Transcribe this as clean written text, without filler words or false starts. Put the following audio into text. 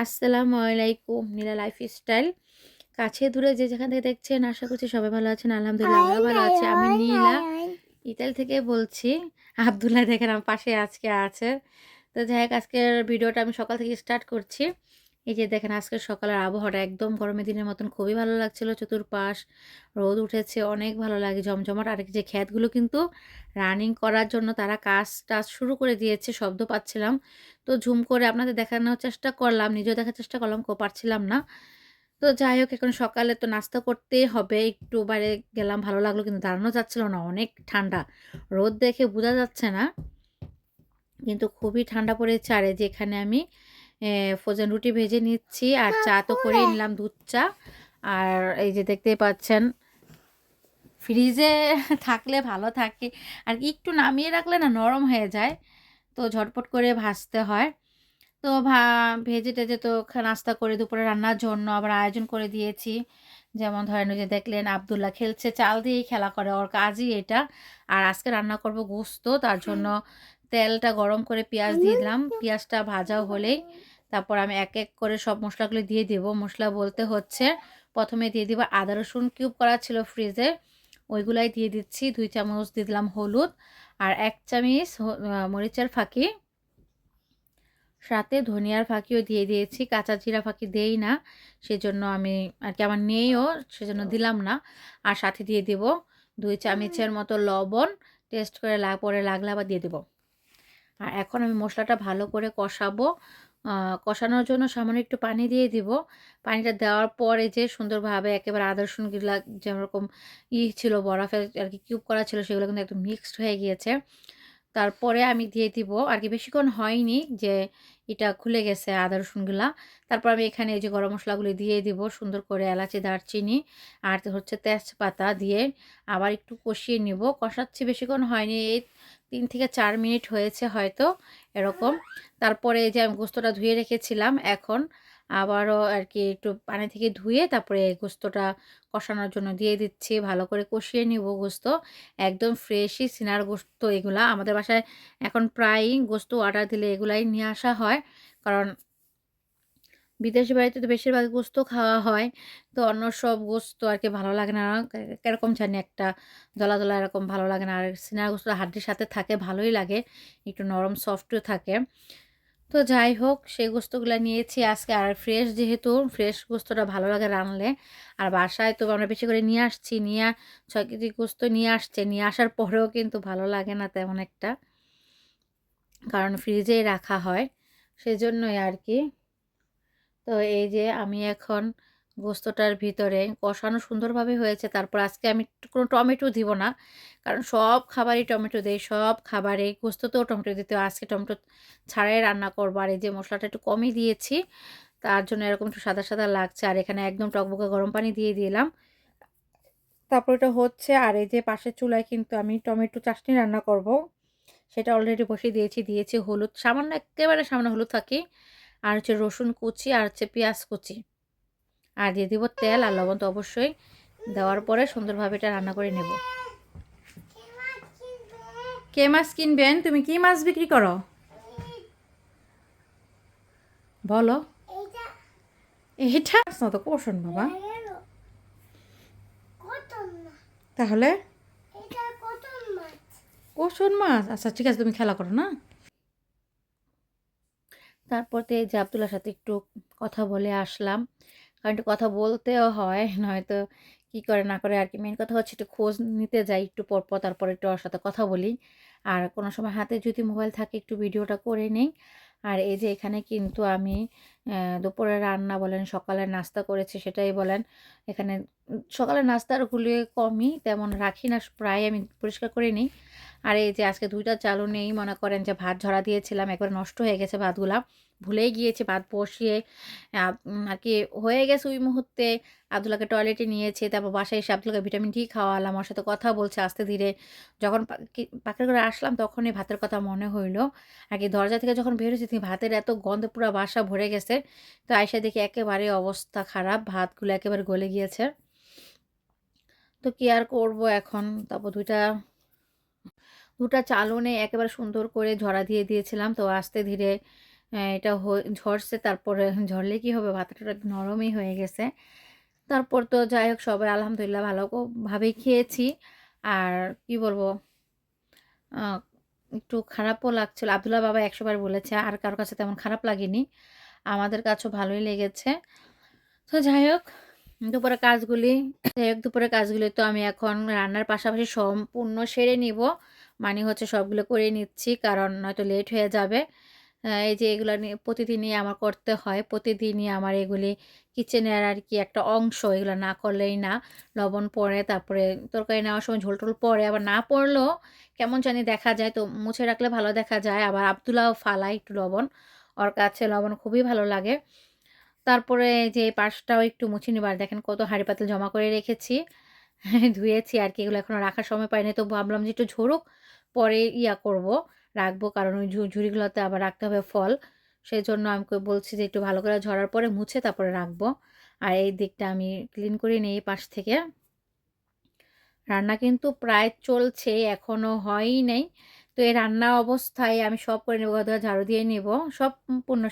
আসসালামু আলাইকুম নীলা লাইফস্টাইল। কাছে দূরে যে যেখান থেকে দেখছেন আশা করছি সবাই ভালো আছেন। আলহামদুলিল্লাহ আমরাও ভালো আছি। আমি নীলা ইতালি থেকে বলছি। আব্দুল্লাহ দেখেন আমার পাশে আজকে আছে। তো যাই হোক আজকের ভিডিওটা আমি সকাল থেকে স্টার্ট করছি। এই যে দেখেন আজকের সকালের আবহাওয়াটা একদম গরমের দিনের মতন খুবই ভালো লাগছিল। চতুর্পাশ রোদ উঠেছে, অনেক ভালো লাগে জমজমাট। আর যে ক্ষেতগুলো কিন্তু রানিং করার জন্য তারা কাজ শুরু করে দিয়েছে, শব্দ পাচ্ছিলাম। তো ঝুম করে আপনাদের দেখানোর চেষ্টা করলাম, নিজেও দেখার চেষ্টা করলাম, পারছিলাম না। তো যাই হোক এখন সকালে তো নাস্তা করতেই হবে। একটু বাইরে গেলাম, ভালো লাগলো কিন্তু দাঁড়ানো যাচ্ছিল না, অনেক ঠান্ডা। রোদ দেখে বোঝা যাচ্ছে না কিন্তু খুবই ঠান্ডা পড়েছে। আর এই যে এখানে আমি ফ্রোজেন রুটি ভেজে নিচ্ছি আর চা তো করেই নিলাম, দুধ চা। আর এই যে দেখতেই পাচ্ছেন ফ্রিজে থাকলে ভালো থাকে, আর কি একটু নামিয়ে রাখলে না নরম হয়ে যায়, তো ঝটপট করে ভাজতে হয়। তো ভেজে টেজে তো নাস্তা করে দুপুরে রান্নার জন্য আবার আয়োজন করে দিয়েছি। যেমন ধরেন ওই যে দেখলেন আব্দুল্লাহ খেলছে, চাল দিয়েই খেলা করে, ওর কাজই এটা। আর আজকে রান্না করব গোস্ত, তার জন্য তেলটা গরম করে পেঁয়াজ দিয়ে দিলাম। পেঁয়াজটা ভাজাও হলেই তারপর আমি এক এক করে সব মশলাগুলো দিয়ে দেবো। মশলা বলতে হচ্ছে প্রথমে দিয়ে দিব আদা রসুন কিউব করা ছিল ফ্রিজে, ওইগুলাই দিয়ে দিচ্ছি। 2 চামচ দিয়ে দিলাম হলুদ, আর 1 চামচ মরিচের ফাঁকি, সাথে ধনিয়ার ফাঁকিও দিয়ে দিয়েছি। কাঁচা জিরা ফাঁকি দেই না, সেজন্য আমি আর কি আমার নেইও, সেজন্য দিলাম না। আর সাথে দিয়ে দেব 2 চামচের মতো লবণ, টেস্ট করে পরে লাগলে আবার দিয়ে দেব। আর এখন আমি মশলাটা ভালো করে কষাবো। কষানোর জন্য সামান্য একটু পানি দিয়ে দিব। পানিটা দেওয়ার পরে যে সুন্দরভাবে একেবারে আদা রসুনগুলা যেরকম ছিল বরফের আর কি কিউব করা ছিল, সেগুলো কিন্তু একদম মিক্সড হয়ে গিয়েছে। তারপরে আমি দিয়ে দিব আর কি, বেশিক্ষণ হয়নি যে এটা খুলে গেছে আদা রসুনগুলা। তারপর আমি এখানে এই যে গরম মশলাগুলি দিয়ে দিব সুন্দর করে, এলাচি, দারচিনি আর হচ্ছে তেজপাতা দিয়ে আবার একটু কষিয়ে নিব। কষাচ্ছি, বেশিক্ষণ হয়নি, এই 3 থেকে 4 মিনিট হয়েছে হয়তো এরকম। তারপরে এই যে আমি গোস্তটা ধুয়ে রেখেছিলাম, এখন আবারও আর কি একটু পানি থেকে ধুয়ে তারপরে গোস্তটা কষানোর জন্য দিয়ে দিচ্ছি। ভালো করে কষিয়ে নিব গোস্ত, একদম ফ্রেশই সিনার গোস্ত এগুলা। আমাদের বাসায় এখন প্রায়ই গোস্ত অর্ডার দিলে এগুলাই নিয়ে আসা হয়, কারণ বিদেশি বাড়িতে তো বেশিরভাগ গোস্ত খাওয়া হয়। তো অন্য সব গোস্ত আর কি ভালো লাগে না, কিরকম জানি একটা দলা দলা এরকম ভালো লাগে না। আর সিনার গোস্ত হাড্ডির সাথে থাকে, ভালোই লাগে, একটু নরম সফটও থাকে। তো যাই হোক সেই গোস্তগুলা নিয়েছি আজকে। আর ফ্রেশ, যেহেতু ফ্রেশ গোস্তটা ভালো লাগে রানলে। আর বাসায় তো আমরা বেশি করে নিয়ে আসছি, 6 কেজি গোস্ত নিয়ে আসছে, নিয়ে আসার পরেও কিন্তু ভালো লাগে না তেমন একটা, কারণ ফ্রিজেই রাখা হয়, সেজন্যই আর কি। তো এই যে আমি এখন গোস্তটার ভিতরে কষানো সুন্দরভাবে হয়েছে। তারপর আজকে আমি কোনো টমেটো দিব না, কারণ সব খাবারই টমেটো দেয়, সব খাবারে গোস্ততেও টমেটো দিতে হয়। আজকে টমেটো ছাড়াই রান্না করবো। আর এই যে মশলাটা একটু কমই দিয়েছি, তার জন্য এরকম একটু সাদা সাদা লাগছে। আর এখানে একদম টকবকে গরম পানি দিয়ে দিলাম, তারপর এটা হচ্ছে। আর এই যে পাশের চুলায় কিন্তু আমি টমেটো চাটনি রান্না করব, সেটা অলরেডি বসিয়ে দিয়েছি হলুদ সামান্য, একেবারে সামান্য হলুদ থাকি, আর হচ্ছে রসুন কুচি, আর হচ্ছে পেঁয়াজ কুচি, আর দিয়ে দিব তেল আর লবণ তো অবশ্যই। দেওয়ার পরে সুন্দরভাবে এটা রান্না করে নেব। কে মাছ কিনবেন? তুমি কি মাছ বিক্রি করো বলো? এটা না তো কোশন বাবা, তাহলে কোশন মাছ। আচ্ছা ঠিক আছে, তুমি খেলা করো না। তারপর তো এই যে আব্দুল্লার সাথে একটু কথা বলে আসলাম, কারণ একটু কথা বলতেও হয়, নয়তো কি করে না করে আর কি। মেন কথা হচ্ছে একটু খোঁজ নিতে যাই একটু পর, তারপরে একটু ওর সাথে কথা বলি। আর কোনো সময় হাতে যদি মোবাইল থাকে একটু ভিডিওটা করে নেই। আর এই যে এখানে কিন্তু আমি দুপুরে রান্না বলেন, সকালের নাস্তা করেছি সেটাই বলেন, এখানে সকালের নাস্তারগুলি কমই তেমন রাখি না, প্রায় আমি পরিষ্কার করে নিই। আর এই যে আজকে 2টা চালও নেই, মনে করেন যে ভাত ঝরা দিয়েছিলাম, একবার নষ্ট হয়ে গেছে ভাতগুলা, ভুলেই গিয়েছি ভাত বসিয়ে আর কি হয়ে গেছে ওই মুহূর্তে। আব্দুল্লাহকে টয়লেটে নিয়েছে, তারপর বাসায় এসে আব্দুল্লাহকে ভিটামিন ডি খাওয়ালাম, ওর সাথে কথা বলছে আস্তে ধীরে। যখন পাখির ঘরে আসলাম তখনই ভাতের কথা মনে হইলো। আর কি দরজা থেকে যখন বের হয়েছি ভাতের এত গন্ধে পুরো বাসা ভরে গেছে। তো আইসা দেখি একেবারে অবস্থা খারাপ, ভাতগুলো একেবারে গলে গিয়েছে। তো কি আর করবো এখন। তারপর দুটা চালনে একেবারে সুন্দর করে ঝরা দিয়ে দিয়েছিলাম, তো আস্তে ধীরে এটা ঝরছে, তারপরে ঝরলে কি হবে, ভাতটা নরমই হয়ে গেছে। তারপর তো যাই হোক সবাই আলহামদুলিল্লাহ ভাবেই খেয়েছি। আর কি বলবো, আ একটু খারাপও লাগছিল। আব্দুল্লাহ বাবা ১০০ বার বলেছে, আর কারো কাছে তেমন খারাপ লাগেনি। আমাদের কাছেও ভালোই লেগেছে। তো দুপুরের কাজগুলি তো আমি এখন রান্নার পাশাপাশি সম্পূর্ণ সেরে নিব। মানে হচ্ছে সবগুলো করে নিচ্ছি, কারণ নয়তো লেট হয়ে যাবে। এই যে এগুলা নিয়ে প্রতিদিনই আমার করতে হয়। প্রতিদিনই আমার এগুলি কিচেনের আরকি একটা অংশ। এগুলা না করলেই না। লবণ পড়ে, তারপরে তরকারি নেওয়ার সময় ঝোল-টোল পড়ে। আবার না পড়লেও কেমন জানি দেখা যায়। তো মুছে রাখলে ভালো দেখা যায়। আবার আব্দুল্লাহও ফালায় একটু লবণ। ওর কাছে লবণ খুবই ভালো লাগে। তারপরে এই যে এই পাশটাও একটু মুছে নিব। আর দেখেন কত হাঁড়ি পাতিল জমা করে রেখেছি। ধুয়েছি আরকি, এগুলো এখনো রাখার সময় পাইনি। তো ভাবলাম যে একটু ঝরুক, পরে করব, রাখবো। কারণ ওই ঝুড়িগুলোতে আবার রাখতে হবে ফল। সেজন্য আমি বলছি যে একটু ভালো করে ঝরার পরে মুছে তারপরে রাখবো। আর এই দিকটা আমি ক্লিন করে নিই এই পাশ থেকে। রান্না কিন্তু প্রায় চলছে, এখনো হয়ই নাই। তো এই রান্না অবস্থায় আমি সব করে নেব, ঘর-দুয়ার ঝাড়ু দিয়ে নিব। সব পূর্ণ